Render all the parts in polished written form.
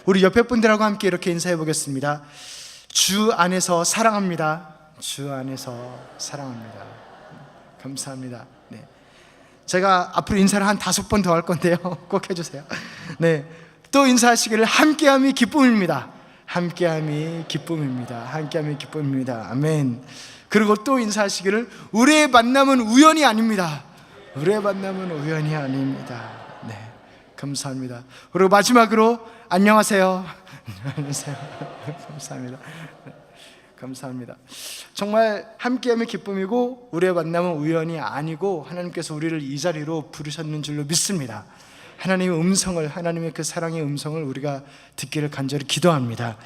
우리 옆에 분들하고 함께 이렇게 인사해 보겠습니다. 주 안에서 사랑합니다. 주 안에서 사랑합니다. 감사합니다. 네. 제가 앞으로 인사를 한 5번 더 할 건데요. 꼭 해주세요. 네. 또 인사하시기를 함께함이 기쁨입니다. 함께함이 기쁨입니다. 함께함이 기쁨입니다. 아멘. 그리고 또 인사하시기를 우리의 만남은 우연이 아닙니다. 우리의 만남은 우연이 아닙니다. 네. 감사합니다. 그리고 마지막으로 안녕하세요. 안녕하세요. 감사합니다. 감사합니다. 정말 함께함이 기쁨이고 우리의 만남은 우연이 아니고 하나님께서 우리를 이 자리로 부르셨는 줄로 믿습니다. 하나님의 음성을, 하나님의 그 사랑의 음성을 우리가 듣기를 간절히 기도합니다.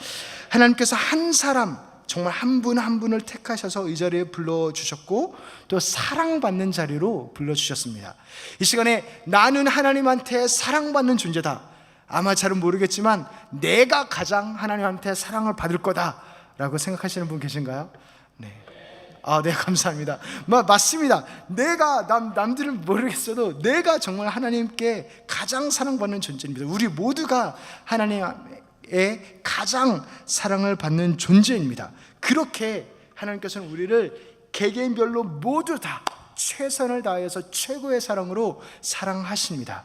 하나님께서 한 사람, 정말 한 분 한 분을 택하셔서 이 자리에 불러주셨고 또 사랑받는 자리로 불러주셨습니다. 이 시간에 나는 하나님한테 사랑받는 존재다, 아마 잘은 모르겠지만 내가 가장 하나님한테 사랑을 받을 거다 라고 생각하시는 분 계신가요? 네. 네, 감사합니다. 맞습니다. 내가 남들은 모르겠어도 내가 정말 하나님께 가장 사랑받는 존재입니다. 우리 모두가 하나님의 가장 사랑을 받는 존재입니다. 그렇게 하나님께서는 우리를 개개인별로 모두 다 최선을 다해서 최고의 사랑으로 사랑하십니다.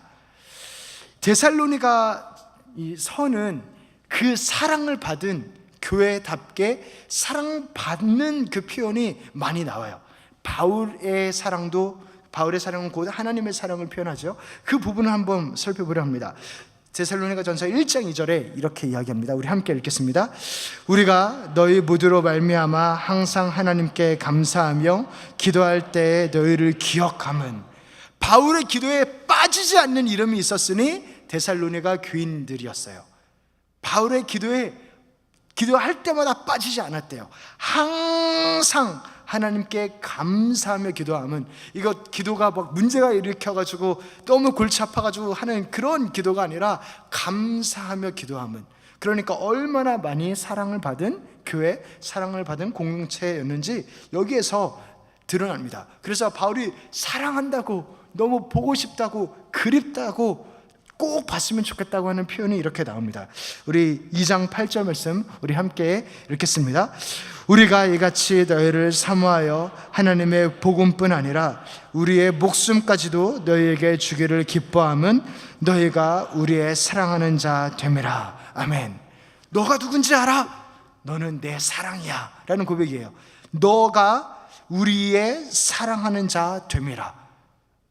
데살로니가 이 서는 그 사랑을 받은 교회답게 사랑받는 그 표현이 많이 나와요. 바울의 사랑은 곧 하나님의 사랑을 표현하죠. 그 부분을 한번 살펴보려 합니다. 데살로니가 전서 1장 2절에 이렇게 이야기합니다. 우리 함께 읽겠습니다. 우리가 너희 모두로 말미암아 항상 하나님께 감사하며 기도할 때에 너희를 기억함은, 바울의 기도에 빠지지 않는 이름이 있었으니 데살로니가 교인들이었어요. 바울의 기도할 때마다 빠지지 않았대요. 항상 하나님께 감사하며 기도하면, 이거 기도가 막 문제가 일으켜가지고 너무 골치 아파가지고 하는 그런 기도가 아니라 감사하며 기도하면, 그러니까 얼마나 많이 사랑을 받은 교회, 사랑을 받은 공동체였는지 여기에서 드러납니다. 그래서 바울이 사랑한다고, 너무 보고 싶다고, 그립다고, 꼭 봤으면 좋겠다고 하는 표현이 이렇게 나옵니다. 우리 2장 8절 말씀 우리 함께 읽겠습니다. 우리가 이같이 너희를 사모하여 하나님의 복음뿐 아니라 우리의 목숨까지도 너희에게 주기를 기뻐함은 너희가 우리의 사랑하는 자 됨이라. 아멘. 너가 누군지 알아? 너는 내 사랑이야 라는 고백이에요. 너가 우리의 사랑하는 자 됨이라.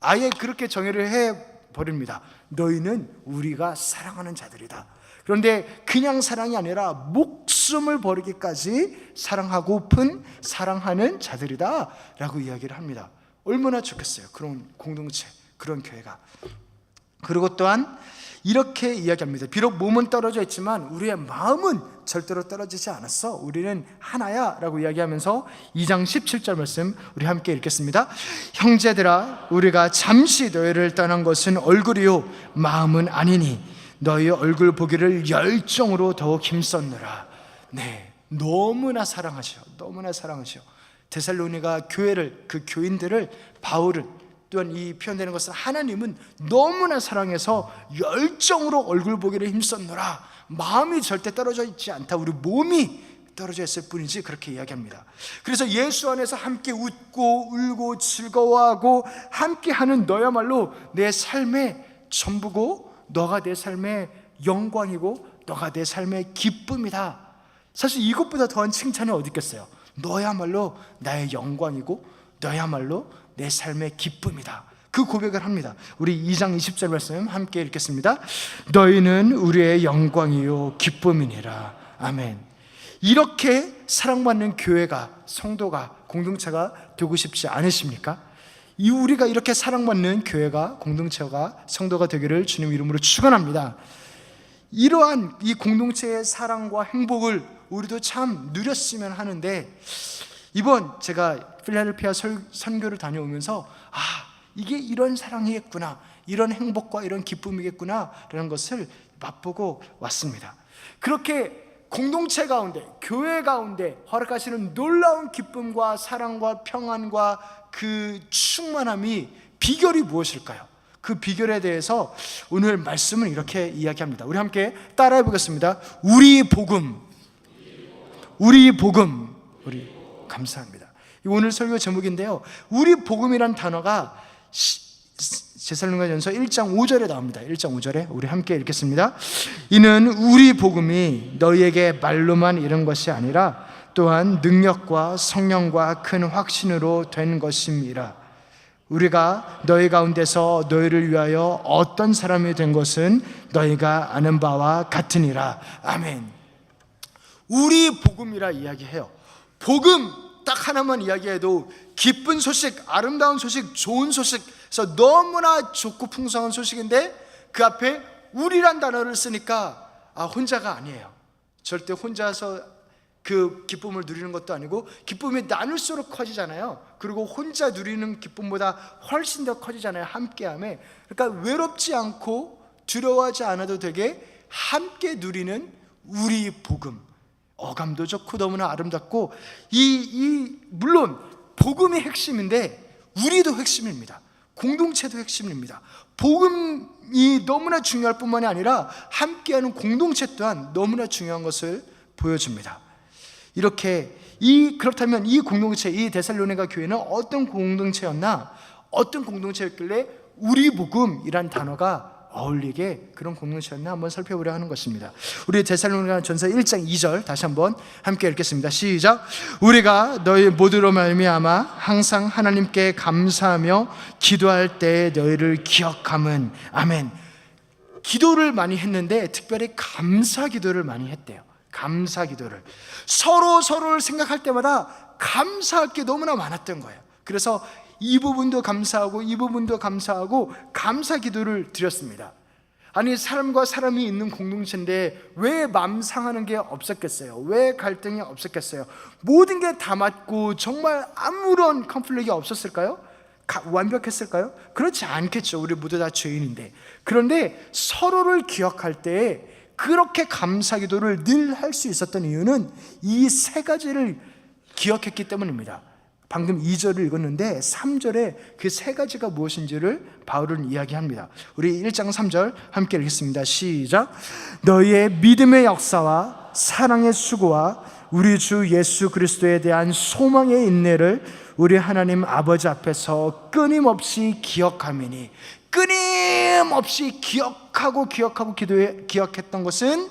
아예 그렇게 정의를 해버립니다. 너희는 우리가 사랑하는 자들이다. 그런데 그냥 사랑이 아니라 목숨을 버리기까지 사랑하고픈 사랑하는 자들이다 라고 이야기를 합니다. 얼마나 좋겠어요, 그런 공동체, 그런 교회가. 그리고 또한 이렇게 이야기합니다. 비록 몸은 떨어져 있지만 우리의 마음은 절대로 떨어지지 않았어. 우리는 하나야 라고 이야기하면서 2장 17절 말씀 우리 함께 읽겠습니다. 형제들아, 우리가 잠시 너희를 떠난 것은 얼굴이요 마음은 아니니 너희 얼굴 보기를 열정으로 더욱 힘썼느라. 네, 너무나 사랑하셔. 너무나 사랑하셔. 데살로니가 교회를, 그 교인들을, 바울은, 또한 이 표현되는 것은 하나님은 너무나 사랑해서 열정으로 얼굴 보기를 힘썼노라. 마음이 절대 떨어져 있지 않다. 우리 몸이 떨어져 있을 뿐이지, 그렇게 이야기합니다. 그래서 예수 안에서 함께 웃고 울고 즐거워하고 함께하는 너야말로 내 삶의 전부고, 너가 내 삶의 영광이고, 너가 내 삶의 기쁨이다. 사실 이것보다 더한 칭찬이 어디 있겠어요. 너야말로 나의 영광이고 너야말로 내 삶의 기쁨이다. 그 고백을 합니다. 우리 2장 20절 말씀 함께 읽겠습니다. 너희는 우리의 영광이요 기쁨이니라. 아멘. 이렇게 사랑받는 교회가, 성도가, 공동체가 되고 싶지 않으십니까? 우리가 이렇게 사랑받는 교회가, 공동체가, 성도가 되기를 주님 이름으로 축원합니다. 이러한 이 공동체의 사랑과 행복을 우리도 참 누렸으면 하는데, 이번 제가 필라델피아 선교를 다녀오면서 이게 이런 사랑이겠구나, 이런 행복과 이런 기쁨이겠구나 라는 것을 맛보고 왔습니다. 그렇게 공동체 가운데, 교회 가운데 허락하시는 놀라운 기쁨과 사랑과 평안과 그 충만함이 비결이 무엇일까요? 그 비결에 대해서 오늘 말씀은 이렇게 이야기합니다. 우리 함께 따라해 보겠습니다. 우리 복음. 우리 복음. 우리 감사합니다. 오늘 설교 제목인데요, 우리 복음이란 단어가 데살로니가전서 1장 5절에 나옵니다. 1장 5절에 우리 함께 읽겠습니다. 이는 우리 복음이 너희에게 말로만 이른 것이 아니라 또한 능력과 성령과 큰 확신으로 된 것임이라. 우리가 너희 가운데서 너희를 위하여 어떤 사람이 된 것은 너희가 아는 바와 같으니라. 아멘. 우리 복음이라 이야기해요. 복음 딱 하나만 이야기해도 기쁜 소식, 아름다운 소식, 좋은 소식, 그래서 너무나 좋고 풍성한 소식인데 그 앞에 우리란 단어를 쓰니까 혼자가 아니에요. 절대 혼자서 그 기쁨을 누리는 것도 아니고, 기쁨이 나눌수록 커지잖아요. 그리고 혼자 누리는 기쁨보다 훨씬 더 커지잖아요, 함께함에. 그러니까 외롭지 않고 두려워하지 않아도 되게 함께 누리는 우리 복음. 어감도 좋고 너무나 아름답고, 물론 복음이 핵심인데 우리도 핵심입니다. 공동체도 핵심입니다. 복음이 너무나 중요할 뿐만이 아니라 함께하는 공동체 또한 너무나 중요한 것을 보여줍니다. 이렇게 그렇다면 이 공동체, 이 데살로니가 교회는 어떤 공동체였나? 어떤 공동체였길래 우리 복음이란 단어가 어울리게 그런 공동체였나 한번 살펴보려 하는 것입니다. 우리 데살로니가 전서 1장 2절 다시 한번 함께 읽겠습니다. 시작. 우리가 너희 모두로 말미암아 항상 하나님께 감사하며 기도할 때 너희를 기억함은. 아멘. 기도를 많이 했는데 특별히 감사 기도를 많이 했대요. 감사 기도를. 서로를 생각할 때마다 감사할 게 너무나 많았던 거예요. 그래서 이 부분도 감사하고 이 부분도 감사하고 감사 기도를 드렸습니다. 아니, 사람과 사람이 있는 공동체인데 왜 마음 상하는 게 없었겠어요? 왜 갈등이 없었겠어요? 모든 게 다 맞고 정말 아무런 컨플릭이 없었을까요? 완벽했을까요? 그렇지 않겠죠. 우리 모두 다 죄인인데. 그런데 서로를 기억할 때 그렇게 감사 기도를 늘 할 수 있었던 이유는 이 세 가지를 기억했기 때문입니다. 방금 2절을 읽었는데 3절에 그 세 가지가 무엇인지를 바울은 이야기합니다. 우리 1장 3절 함께 읽겠습니다. 시작. 너희의 믿음의 역사와 사랑의 수고와 우리 주 예수 그리스도에 대한 소망의 인내를 우리 하나님 아버지 앞에서 끊임없이 기억함이니. 끊임없이 기억하고 기억했던 것은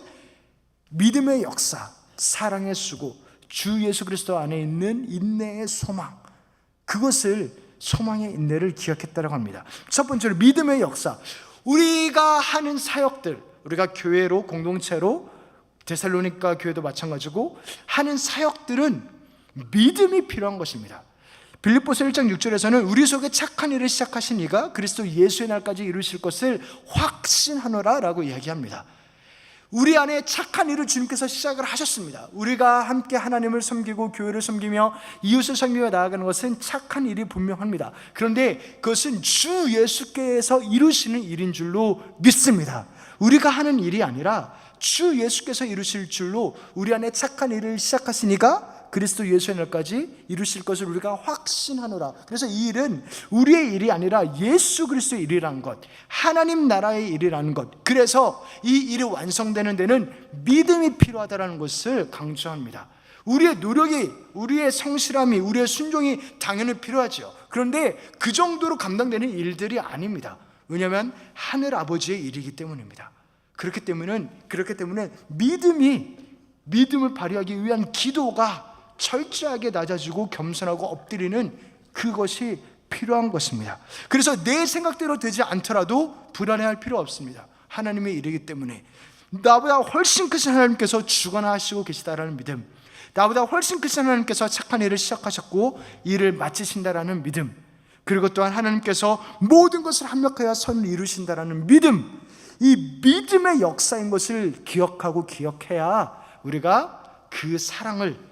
믿음의 역사, 사랑의 수고, 주 예수 그리스도 안에 있는 인내의 소망, 그것을, 소망의 인내를 기억했다고 합니다. 첫 번째로 믿음의 역사. 우리가 하는 사역들, 우리가 교회로, 공동체로, 데살로니가 교회도 마찬가지고 하는 사역들은 믿음이 필요한 것입니다. 빌립보서 1장 6절에서는 우리 속에 착한 일을 시작하신 이가 그리스도 예수의 날까지 이루실 것을 확신하노라 라고 이야기합니다. 우리 안에 착한 일을 주님께서 시작을 하셨습니다. 우리가 함께 하나님을 섬기고 교회를 섬기며 이웃을 섬기며 나아가는 것은 착한 일이 분명합니다. 그런데 그것은 주 예수께서 이루시는 일인 줄로 믿습니다. 우리가 하는 일이 아니라 주 예수께서 이루실 줄로 우리 안에 착한 일을 시작하시니까 그리스도 예수의 날까지 이루실 것을 우리가 확신하노라. 그래서 이 일은 우리의 일이 아니라 예수 그리스도의 일이라는 것, 하나님 나라의 일이라는 것, 그래서 이 일이 완성되는 데는 믿음이 필요하다는 것을 강조합니다. 우리의 노력이, 우리의 성실함이, 우리의 순종이 당연히 필요하죠. 그런데 그 정도로 감당되는 일들이 아닙니다. 왜냐하면 하늘 아버지의 일이기 때문입니다. 그렇기 때문에 믿음을 발휘하기 위한 기도가 철저하게 낮아지고 겸손하고 엎드리는 그것이 필요한 것입니다. 그래서 내 생각대로 되지 않더라도 불안해할 필요 없습니다. 하나님의 일이기 때문에. 나보다 훨씬 크신 하나님께서 주관하시고 계시다라는 믿음, 나보다 훨씬 크신 하나님께서 착한 일을 시작하셨고 일을 마치신다라는 믿음, 그리고 또한 하나님께서 모든 것을 합력하여 선을 이루신다라는 믿음, 이 믿음의 역사인 것을 기억하고 기억해야 우리가 그 사랑을,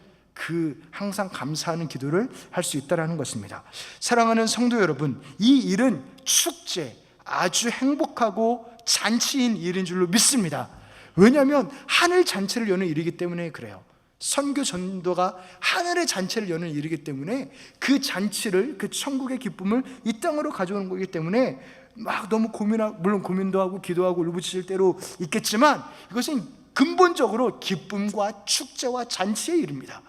항상 감사하는 기도를 할 수 있다는 것입니다. 사랑하는 성도 여러분, 이 일은 축제, 아주 행복하고 잔치인 일인 줄로 믿습니다. 왜냐하면 하늘 잔치를 여는 일이기 때문에 그래요. 선교 전도가 하늘의 잔치를 여는 일이기 때문에 그 잔치를, 그 천국의 기쁨을 이 땅으로 가져오는 거기 때문에 막 너무 물론 고민도 하고 기도하고 울부짖을 때로 있겠지만 이것은 근본적으로 기쁨과 축제와 잔치에 이릅니다.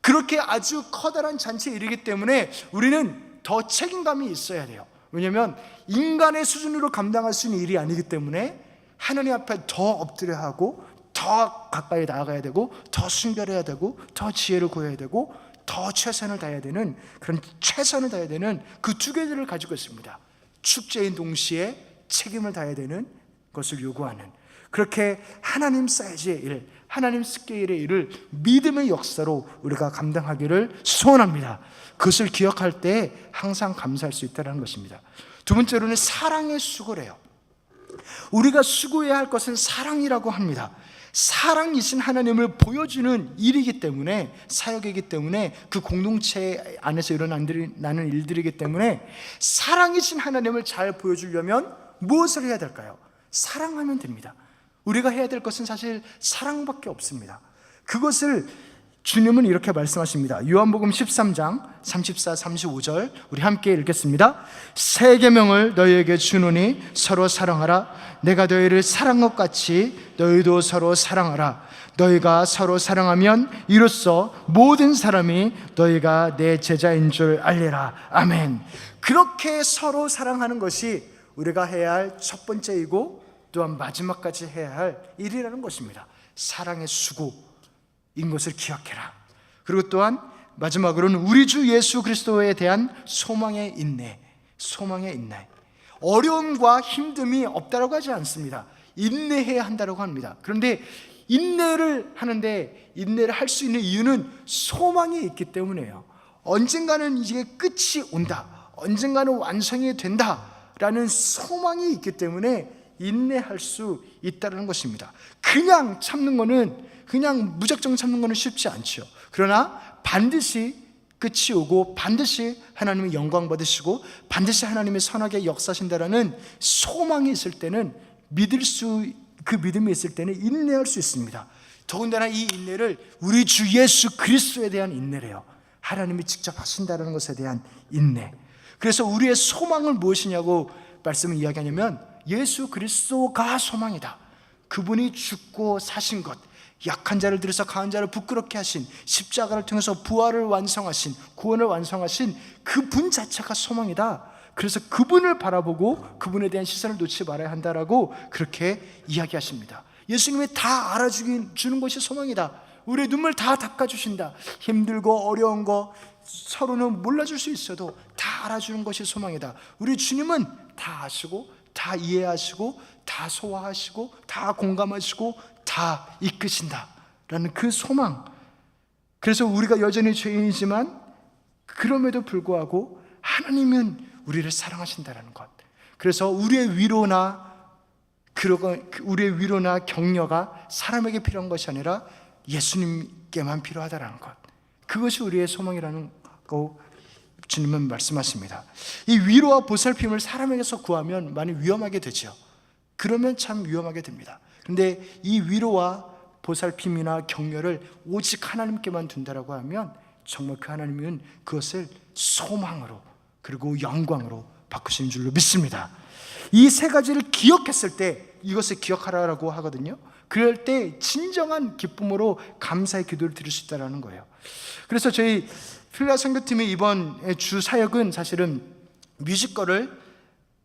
그렇게 아주 커다란 잔치에 이르기 때문에 우리는 더 책임감이 있어야 돼요. 왜냐하면 인간의 수준으로 감당할 수 있는 일이 아니기 때문에 하나님 앞에 더 엎드려야 하고, 더 가까이 나아가야 되고, 더 순결해야 되고, 더 지혜를 구해야 되고, 더 최선을 다해야 되는, 그런 최선을 다해야 되는 그 두 개들을 가지고 있습니다. 축제인 동시에 책임을 다해야 되는 것을 요구하는, 그렇게 하나님 사이즈의 일, 하나님 스케일의 일을 믿음의 역사로 우리가 감당하기를 소원합니다. 그것을 기억할 때 항상 감사할 수 있다는 것입니다. 두 번째로는 사랑의 수고래요. 우리가 수고해야 할 것은 사랑이라고 합니다. 사랑이신 하나님을 보여주는 일이기 때문에, 사역이기 때문에, 그 공동체 안에서 일어나는 일들이기 때문에 사랑이신 하나님을 잘 보여주려면 무엇을 해야 될까요? 사랑하면 됩니다. 우리가 해야 될 것은 사실 사랑밖에 없습니다. 그것을 주님은 이렇게 말씀하십니다. 요한복음 13장 34, 35절 우리 함께 읽겠습니다. 새 계명을 너희에게 주노니 서로 사랑하라. 내가 너희를 사랑한 것 같이 너희도 서로 사랑하라. 너희가 서로 사랑하면 이로써 모든 사람이 너희가 내 제자인 줄 알리라. 아멘. 그렇게 서로 사랑하는 것이 우리가 해야 할 첫 번째이고 또한 마지막까지 해야 할 일이라는 것입니다. 사랑의 수고인 것을 기억해라. 그리고 또한 마지막으로는 우리 주 예수 그리스도에 대한 소망의 인내. 소망의 인내. 어려움과 힘듦이 없다라고 하지 않습니다. 인내해야 한다라고 합니다. 그런데 인내를 하는데, 인내를 할 수 있는 이유는 소망이 있기 때문이에요. 언젠가는 이게 끝이 온다, 언젠가는 완성이 된다라는 소망이 있기 때문에 인내할 수 있다는 것입니다. 그냥 참는 거는, 그냥 무작정 참는 거는 쉽지 않죠. 그러나 반드시 끝이 오고, 반드시 하나님의 영광 받으시고, 반드시 하나님의 선하게 역사하신다라는 소망이 있을 때는, 그 믿음이 있을 때는 인내할 수 있습니다. 더군다나 이 인내를 우리 주 예수 그리스도에 대한 인내래요. 하나님이 직접 하신다는 것에 대한 인내. 그래서 우리의 소망은 무엇이냐고 말씀을 이야기하냐면, 예수 그리스도가 소망이다. 그분이 죽고 사신 것, 약한 자를 들여서 강한 자를 부끄럽게 하신, 십자가를 통해서 부활을 완성하신, 구원을 완성하신 그분 자체가 소망이다. 그래서 그분을 바라보고 그분에 대한 시선을 놓지 말아야 한다라고 그렇게 이야기하십니다. 예수님이 다 알아주는 것이 소망이다. 우리의 눈물 다 닦아주신다. 힘들고 어려운 거 서로는 몰라줄 수 있어도 다 알아주는 것이 소망이다. 우리 주님은 다 아시고, 다 이해하시고, 다 소화하시고, 다 공감하시고, 다 이끄신다라는 그 소망. 그래서 우리가 여전히 죄인이지만 그럼에도 불구하고 하나님은 우리를 사랑하신다는 것. 그래서 우리의 위로나 격려가 사람에게 필요한 것이 아니라 예수님께만 필요하다는 것. 그것이 우리의 소망이라는 거 주님은 말씀하십니다. 이 위로와 보살핌을 사람에게서 구하면 많이 위험하게 되죠. 그러면 참 위험하게 됩니다. 그런데 이 위로와 보살핌이나 격려를 오직 하나님께만 둔다라고 하면 정말 그 하나님은 그것을 소망으로, 그리고 영광으로 바꾸시는 줄로 믿습니다. 이 세 가지를 기억했을 때, 이것을 기억하라고 하거든요. 그럴 때 진정한 기쁨으로 감사의 기도를 드릴 수 있다는 거예요. 그래서 저희 필라 선교팀의 이번 주 사역은 사실은 뮤지컬을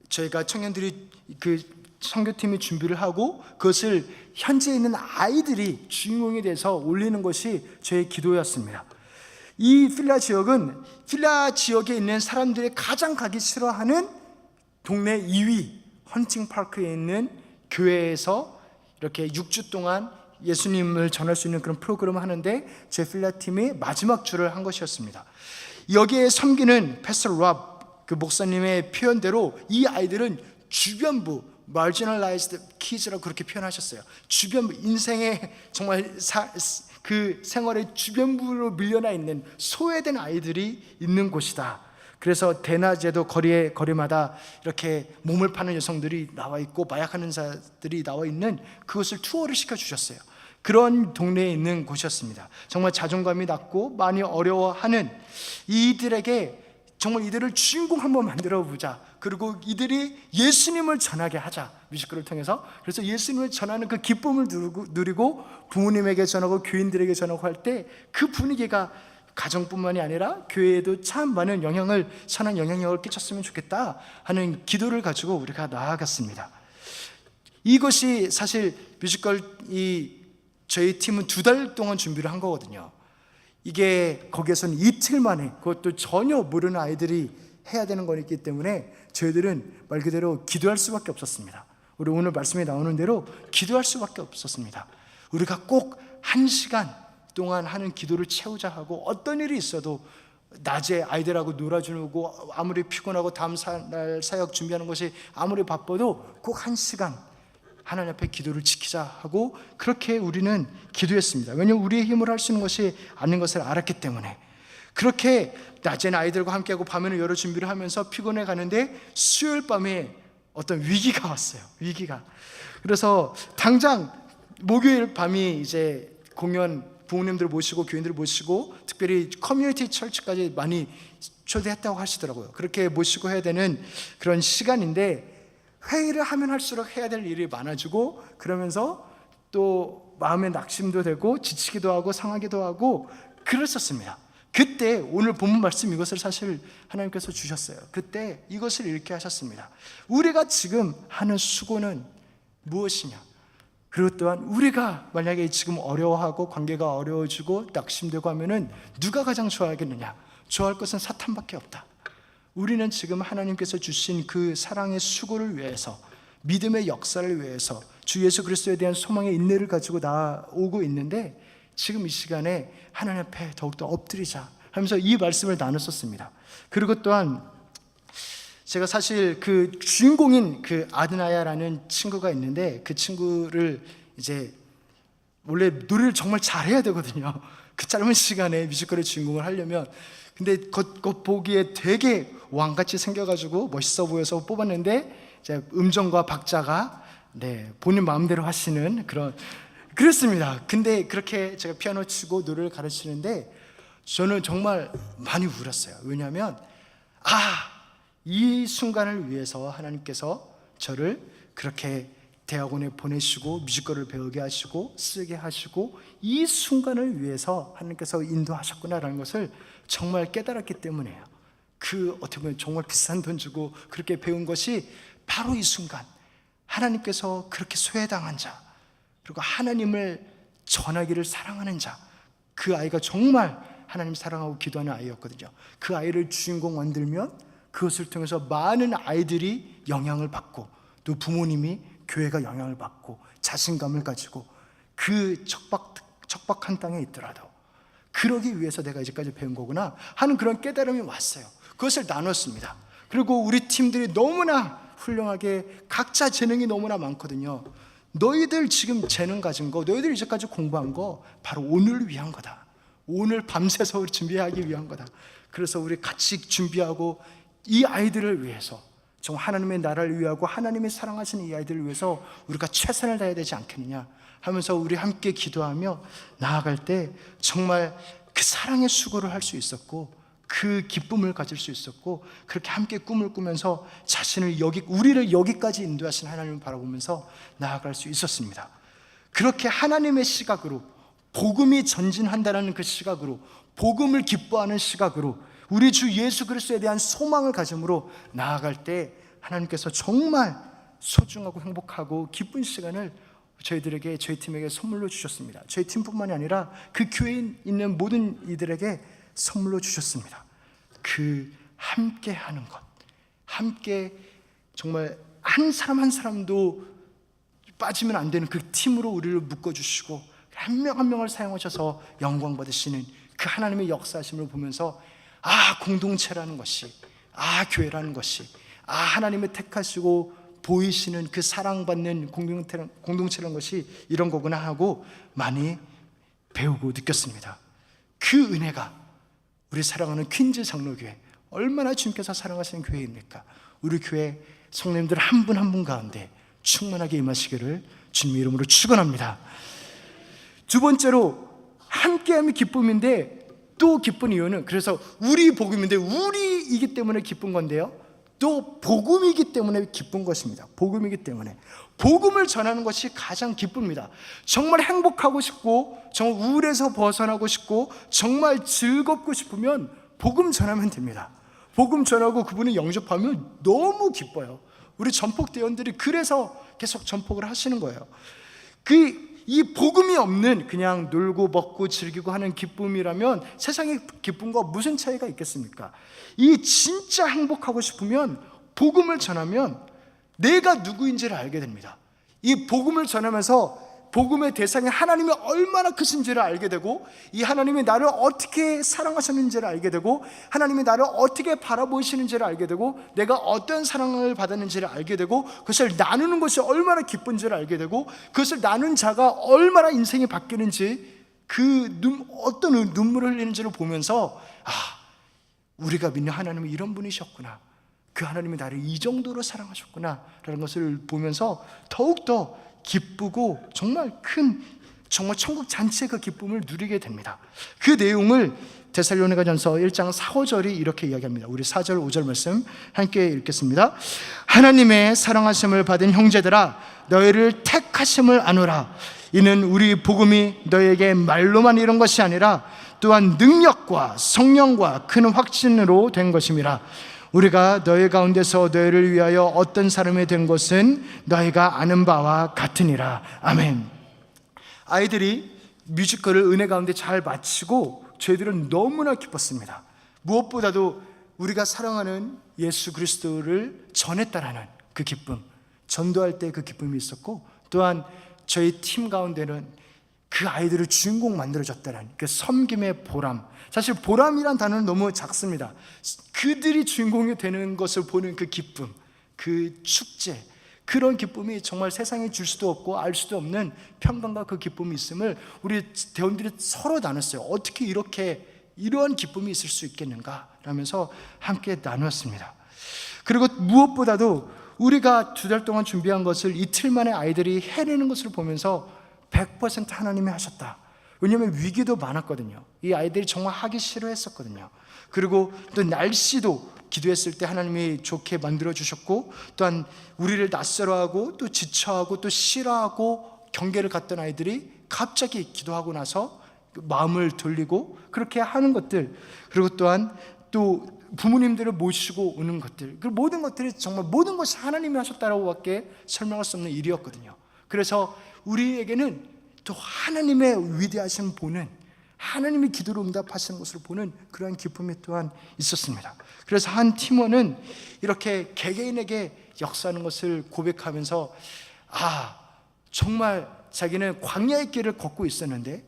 저희가 청년들이 그 선교팀이 준비를 하고, 그것을 현지에 있는 아이들이 주인공이 돼서 올리는 것이 저의 기도였습니다. 이 필라 지역은 필라 지역에 있는 사람들이 가장 가기 싫어하는 동네 2위 헌팅파크에 있는 교회에서 이렇게 6주 동안 예수님을 전할 수 있는 그런 프로그램을 하는데, 제 필라 팀이 마지막 주를 한 것이었습니다. 여기에 섬기는 패스터 랍 그 목사님의 표현대로 이 아이들은 주변부, marginalized kids라고 그렇게 표현하셨어요. 주변부, 인생의 정말 그 생활의 주변부로 밀려나 있는 소외된 아이들이 있는 곳이다. 그래서 대낮에도 거리마다 이렇게 몸을 파는 여성들이 나와 있고, 마약하는 자들이 나와 있는 그것을 투어를 시켜주셨어요. 그런 동네에 있는 곳이었습니다. 정말 자존감이 낮고 많이 어려워하는 이들에게 정말 이들을 주인공 한번 만들어 보자. 그리고 이들이 예수님을 전하게 하자, 뮤지컬을 통해서. 그래서 예수님을 전하는 그 기쁨을 누리고 부모님에게 전하고 교인들에게 전하고 할 때 그 분위기가 가정뿐만이 아니라 교회에도 참 많은 선한 영향력을 끼쳤으면 좋겠다 하는 기도를 가지고 우리가 나아갔습니다. 이것이 사실 뮤지컬, 저희 팀은 2달 동안 준비를 한 거거든요. 이게 거기에서는 이틀 만에, 그것도 전혀 모르는 아이들이 해야 되는 거기 때문에 저희들은 말 그대로 기도할 수밖에 없었습니다. 우리 오늘 말씀에 나오는 대로 기도할 수밖에 없었습니다. 우리가 꼭 1시간 동안 하는 기도를 채우자 하고, 어떤 일이 있어도 낮에 아이들하고 놀아주고 아무리 피곤하고 다음 날 사역 준비하는 것이 아무리 바빠도 꼭 1시간 하나님 앞에 기도를 지키자 하고, 그렇게 우리는 기도했습니다. 왜냐하면 우리의 힘으로 할 수 있는 것이 아닌 것을 알았기 때문에. 그렇게 낮에는 아이들과 함께하고 밤에는 여러 준비를 하면서 피곤해 가는데, 수요일 밤에 어떤 위기가 왔어요. 위기가. 그래서 당장 목요일 밤이 이제 공연, 부모님들 모시고 교인들 모시고 특별히 커뮤니티 철치까지 많이 초대했다고 하시더라고요. 그렇게 모시고 해야 되는 그런 시간인데, 회의를 하면 할수록 해야 될 일이 많아지고, 그러면서 또 마음에 낙심도 되고 지치기도 하고 상하기도 하고 그랬었습니다. 그때 오늘 본문 말씀, 이것을 사실 하나님께서 주셨어요. 그때 이것을 읽게 하셨습니다. 우리가 지금 하는 수고는 무엇이냐, 그리고 또한 우리가 만약에 지금 어려워하고 관계가 어려워지고 낙심되고 하면은 누가 가장 좋아하겠느냐? 좋아할 것은 사탄밖에 없다. 우리는 지금 하나님께서 주신 그 사랑의 수고를 위해서, 믿음의 역사를 위해서 주 예수 그리스도에 대한 소망의 인내를 가지고 나오고 있는데, 지금 이 시간에 하나님 앞에 더욱더 엎드리자 하면서 이 말씀을 나눴었습니다. 그리고 또한 제가 사실 그 주인공인 그 아드나야라는 친구가 있는데, 그 친구를 이제 원래 노래를 정말 잘해야 되거든요. 그 짧은 시간에 뮤지컬의 주인공을 하려면. 근데 겉 보기에 되게 왕같이 생겨가지고 멋있어 보여서 뽑았는데, 이제 음정과 박자가 본인 마음대로 하시는 그랬습니다. 근데 그렇게 제가 피아노 치고 노래를 가르치는데 저는 정말 많이 울었어요. 왜냐하면 이 순간을 위해서 하나님께서 저를 그렇게 대학원에 보내시고 뮤지컬을 배우게 하시고 쓰게 하시고, 이 순간을 위해서 하나님께서 인도하셨구나라는 것을 정말 깨달았기 때문에요. 어떻게 보면 정말 비싼 돈 주고 그렇게 배운 것이 바로 이 순간, 하나님께서 그렇게 소외당한 자, 그리고 하나님을 전하기를 사랑하는 자, 그 아이가 정말 하나님 사랑하고 기도하는 아이였거든요. 그 아이를 주인공 만들면 그것을 통해서 많은 아이들이 영향을 받고, 또 부모님이, 교회가 영향을 받고 자신감을 가지고 그 척박한 땅에 있더라도 그러기 위해서 내가 이제까지 배운 거구나 하는 그런 깨달음이 왔어요. 그것을 나눴습니다. 그리고 우리 팀들이 너무나 훌륭하게, 각자 재능이 너무나 많거든요. 너희들 지금 재능 가진 거, 너희들 이제까지 공부한 거 바로 오늘을 위한 거다. 오늘 밤새서 준비하기 위한 거다. 그래서 우리 같이 준비하고 이 아이들을 위해서, 정말 하나님의 나라를 위하고 하나님이 사랑하시는 이 아이들을 위해서 우리가 최선을 다해야 되지 않겠느냐 하면서 우리 함께 기도하며 나아갈 때 정말 그 사랑의 수고를 할 수 있었고, 그 기쁨을 가질 수 있었고, 그렇게 함께 꿈을 꾸면서 우리를 여기까지 인도하신 하나님을 바라보면서 나아갈 수 있었습니다. 그렇게 하나님의 시각으로, 복음이 전진한다는 그 시각으로, 복음을 기뻐하는 시각으로, 우리 주 예수 그리스도에 대한 소망을 가짐으로 나아갈 때 하나님께서 정말 소중하고 행복하고 기쁜 시간을 저희들에게, 저희 팀에게 선물로 주셨습니다. 저희 팀뿐만이 아니라 그 교회에 있는 모든 이들에게 선물로 주셨습니다. 그 함께 하는 것, 함께 정말 한 사람 한 사람도 빠지면 안 되는 그 팀으로 우리를 묶어주시고 한 명 한 명을 사용하셔서 영광 받으시는 그 하나님의 역사하심을 보면서 공동체라는 것이, 교회라는 것이, 하나님의 택하시고 보이시는 그 사랑받는 공동체라는 것이 이런 거구나 하고 많이 배우고 느꼈습니다. 그 은혜가 우리 사랑하는 퀸즈 장로교회, 얼마나 주님께서 사랑하시는 교회입니까? 우리 교회 성도님들 한 분 한 분 가운데 충만하게 임하시기를 주님의 이름으로 축원합니다. 두 번째로 함께함이 기쁨인데, 또 기쁜 이유는, 그래서 우리 복음인데 우리이기 때문에 기쁜 건데요, 또 복음이기 때문에 기쁜 것입니다. 복음이기 때문에 복음을 전하는 것이 가장 기쁩니다. 정말 행복하고 싶고 정말 우울에서 벗어나고 싶고 정말 즐겁고 싶으면 복음 전하면 됩니다. 복음 전하고 그분이 영접하면 너무 기뻐요. 우리 전폭대원들이 그래서 계속 전폭을 하시는 거예요. 이 복음이 없는 그냥 놀고 먹고 즐기고 하는 기쁨이라면 세상의 기쁨과 무슨 차이가 있겠습니까? 이 진짜 행복하고 싶으면 복음을 전하면 내가 누구인지를 알게 됩니다. 이 복음을 전하면서 복음의 대상이 하나님이 얼마나 크신지를 알게 되고, 이 하나님이 나를 어떻게 사랑하셨는지를 알게 되고, 하나님이 나를 어떻게 바라보시는지를 알게 되고, 내가 어떤 사랑을 받았는지를 알게 되고, 그것을 나누는 것이 얼마나 기쁜지를 알게 되고, 그것을 나눈 자가 얼마나 인생이 바뀌는지, 어떤 눈물을 흘리는지를 보면서 우리가 믿는 하나님은 이런 분이셨구나, 그 하나님이 나를 이 정도로 사랑하셨구나 라는 것을 보면서 더욱더 기쁘고 정말 천국 잔치의 그 기쁨을 누리게 됩니다. 그 내용을 데살로니가전서 1장 4, 5절이 이렇게 이야기합니다. 우리 4절 5절 말씀 함께 읽겠습니다. 하나님의 사랑하심을 받은 형제들아, 너희를 택하심을 아노라. 이는 우리 복음이 너희에게 말로만 이런 것이 아니라 또한 능력과 성령과 큰 확신으로 된 것임이라. 우리가 너희 가운데서 너희를 위하여 어떤 사람이 된 것은 너희가 아는 바와 같으니라. 아멘. 아이들이 뮤지컬을 은혜 가운데 잘 마치고 저희들은 너무나 기뻤습니다. 무엇보다도 우리가 사랑하는 예수 그리스도를 전했다라는 그 기쁨, 전도할 때 그 기쁨이 있었고, 또한 저희 팀 가운데는 그 아이들을 주인공 만들어줬다는 그 섬김의 보람. 사실 보람이란 단어는 너무 작습니다. 그들이 주인공이 되는 것을 보는 그 기쁨, 그 축제, 그런 기쁨이 정말 세상에 줄 수도 없고 알 수도 없는 평강과 그 기쁨이 있음을 우리 대원들이 서로 나눴어요. 어떻게 이러한 기쁨이 있을 수 있겠는가 라면서 함께 나누었습니다. 그리고 무엇보다도 우리가 2달 동안 준비한 것을 이틀 만에 아이들이 해내는 것을 보면서 100% 하나님이 하셨다. 왜냐하면 위기도 많았거든요. 이 아이들이 정말 하기 싫어했었거든요. 그리고 또 날씨도 기도했을 때 하나님이 좋게 만들어 주셨고, 또한 우리를 낯설어하고 또 지쳐하고 또 싫어하고 경계를 갔던 아이들이 갑자기 기도하고 나서 마음을 돌리고 그렇게 하는 것들, 그리고 또한 또 부모님들을 모시고 오는 것들, 그 모든 것들이 정말 모든 것이 하나님이 하셨다라고 밖에 설명할 수 없는 일이었거든요. 그래서 우리에게는 또 하나님의 위대하신 보는, 하나님이 기도로 응답하시는 것을 보는 그러한 기쁨이 또한 있었습니다. 그래서 한 팀원은 이렇게 개개인에게 역사하는 것을 고백하면서 정말 자기는 광야의 길을 걷고 있었는데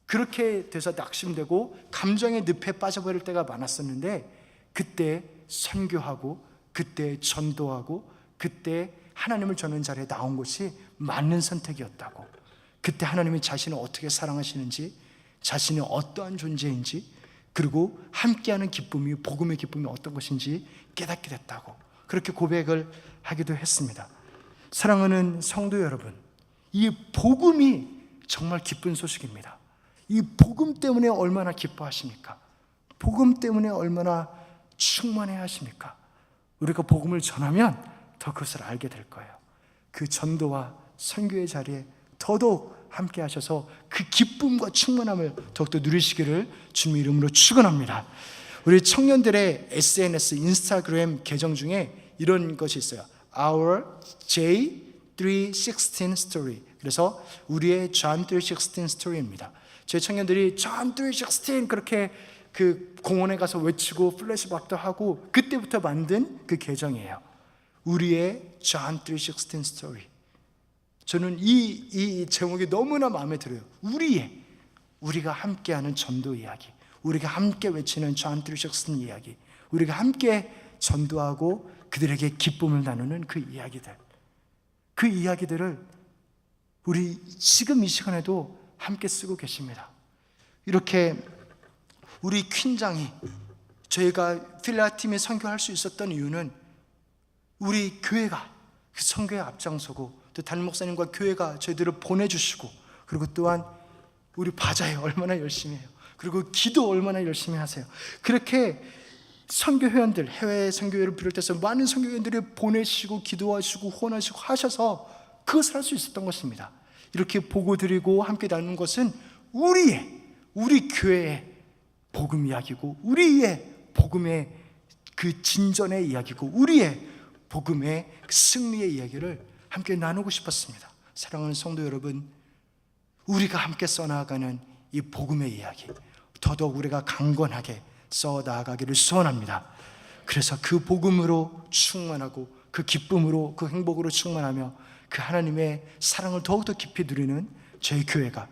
그렇게 돼서 낙심되고 감정의 늪에 빠져버릴 때가 많았었는데, 그때 선교하고 그때 전도하고 그때 하나님을 전하는 자리에 나온 것이 맞는 선택이었다고, 그때 하나님이 자신을 어떻게 사랑하시는지, 자신이 어떠한 존재인지, 그리고 함께하는 기쁨이, 복음의 기쁨이 어떤 것인지 깨닫게 됐다고 그렇게 고백을 하기도 했습니다. 사랑하는 성도 여러분, 이 복음이 정말 기쁜 소식입니다. 이 복음 때문에 얼마나 기뻐하십니까? 복음 때문에 얼마나 충만해 하십니까? 우리가 복음을 전하면 더 그것을 알게 될 거예요. 그 전도와 선교의 자리에 더더욱 함께 하셔서 그 기쁨과 충만함을 더욱더 누리시기를 주님의 이름으로 축원합니다. 우리 청년들의 SNS, 인스타그램 계정 중에 이런 것이 있어요. Our J316 Story. 그래서 우리의 John 316 Story입니다. 저희 청년들이 John 316 그렇게 그 공원에 가서 외치고 플래시박도 하고 그때부터 만든 그 계정이에요. 우리의 John 316 Story. 저는 이 제목이 너무나 마음에 들어요. 우리가 함께하는 전도 이야기, 우리가 함께 외치는 John 316 이야기, 우리가 함께 전도하고 그들에게 기쁨을 나누는 그 이야기들을 우리 지금 이 시간에도 함께 쓰고 계십니다. 이렇게 우리 퀸장이, 저희가 필라팀이 선교할 수 있었던 이유는 우리 교회가 그 선교에 앞장서고, 또 담임 목사님과 교회가 저희들을 보내주시고, 그리고 또한 우리 바자회 얼마나 열심히 해요. 그리고 기도 얼마나 열심히 하세요. 그렇게 선교회원들, 해외 선교회를 비롯해서 많은 선교회원들이 보내시고 기도하시고 후원하시고 하셔서 그것을 할 수 있었던 것입니다. 이렇게 보고 드리고 함께 나누는 것은 우리 교회의 복음 이야기고, 우리의 복음의 그 진전의 이야기고, 우리의 복음의 승리의 이야기를 함께 나누고 싶었습니다. 사랑하는 성도 여러분, 우리가 함께 써나가는 이 복음의 이야기, 더더욱 우리가 강건하게 써나가기를 소원합니다. 그래서 그 복음으로 충만하고 그 기쁨으로, 그 행복으로 충만하며 그 하나님의 사랑을 더욱더 깊이 누리는 저희 교회가,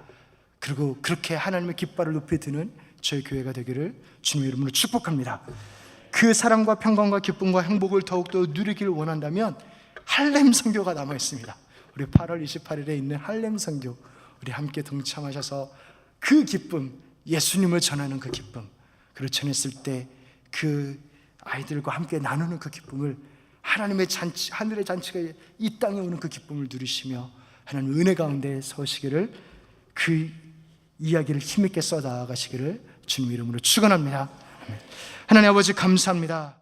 그리고 그렇게 하나님의 깃발을 높이 드는 저희 교회가 되기를 주님의 이름으로 축복합니다. 그 사랑과 평강과 기쁨과 행복을 더욱더 누리기를 원한다면 할렘 선교가 남아 있습니다. 우리 8월 28일에 있는 할렘 선교, 우리 함께 동참하셔서 그 기쁨, 예수님을 전하는 그 기쁨, 그리고 전했을 때 그 아이들과 함께 나누는 그 기쁨을, 하나님의 잔치, 하늘의 잔치가 이 땅에 오는 그 기쁨을 누리시며 하나님 은혜 가운데 서시기를, 그 이야기를 힘있게 써나가시기를 주님 이름으로 축원합니다. 하나님 아버지 감사합니다.